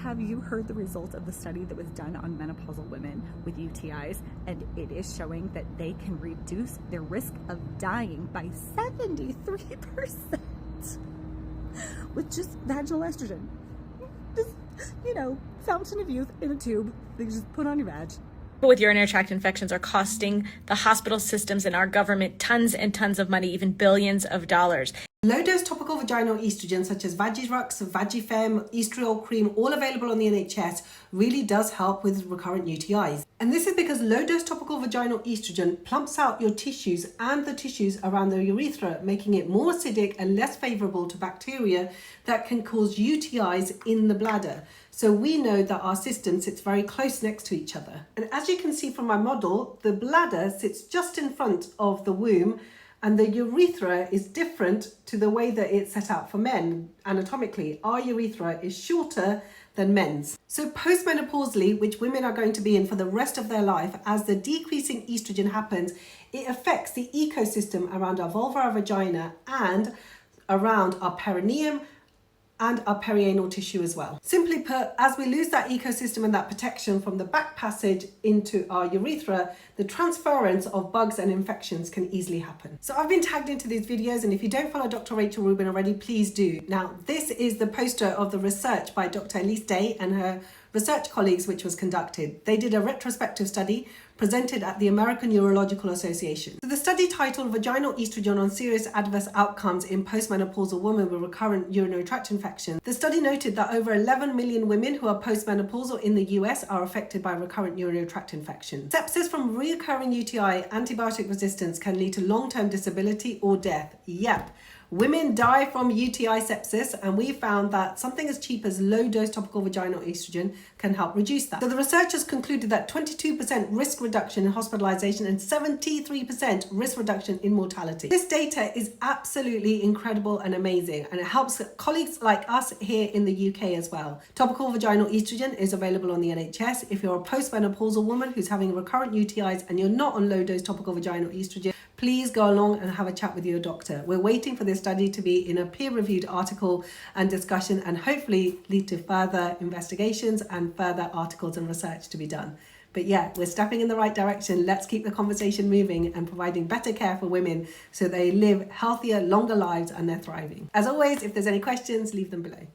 have you heard the result of the study that was done on menopausal women with UTIs? And it is showing that they can reduce their risk of dying by 73% with just vaginal estrogen. Just, fountain of youth in a tube that you just put on your vag. With urinary tract infections are costing the hospital systems and our government tons and tons of money, even billions of dollars. Low-dose topical vaginal estrogen such as Vagirux, Vagifem, Estriol cream, all available on the NHS, really does help with recurrent UTIs. And this is because low-dose topical vaginal estrogen plumps out your tissues and the tissues around the urethra, making it more acidic and less favourable to bacteria that can cause UTIs in the bladder. So we know that our system sits very close next to each other. And as you can see from my model, the bladder sits just in front of the womb, and the urethra is different to the way that it's set out for men anatomically. Our urethra is shorter than men's. So postmenopausally, which women are going to be in for the rest of their life, as the decreasing estrogen happens, it affects the ecosystem around our vulva, our vagina, and around our perineum and our perianal tissue as well. Simply put, as we lose that ecosystem and that protection from the back passage into our urethra, the transference of bugs and infections can easily happen. So I've been tagged into these videos, and if you don't follow Dr. Rachel Rubin already, please do. Now, this is the poster of the research by Dr. Elise Day and her research colleagues, which was conducted. They did a retrospective study presented at the American Urological Association. So the study titled Vaginal Estrogen on Serious Adverse Outcomes in Postmenopausal Women with Recurrent Urinary Tract Infection. The study noted that over 11 million women who are postmenopausal in the US are affected by recurrent urinary tract infection. Sepsis from recurring UTI, antibiotic resistance, can lead to long-term disability or death. Yep. Women die from UTI sepsis, and we found that something as cheap as low-dose topical vaginal estrogen can help reduce that. So the researchers concluded that 22% risk reduction in hospitalization and 73% risk reduction in mortality. This data is absolutely incredible and amazing, and it helps colleagues like us here in the UK as well. Topical vaginal estrogen is available on the NHS. If you're a postmenopausal woman who's having recurrent UTIs and you're not on low-dose topical vaginal estrogen, please go along and have a chat with your doctor. We're waiting for this study to be in a peer-reviewed article and discussion, and hopefully lead to further investigations and further articles and research to be done. But yeah, we're stepping in the right direction. Let's keep the conversation moving and providing better care for women so they live healthier, longer lives and they're thriving. As always, if there's any questions, leave them below.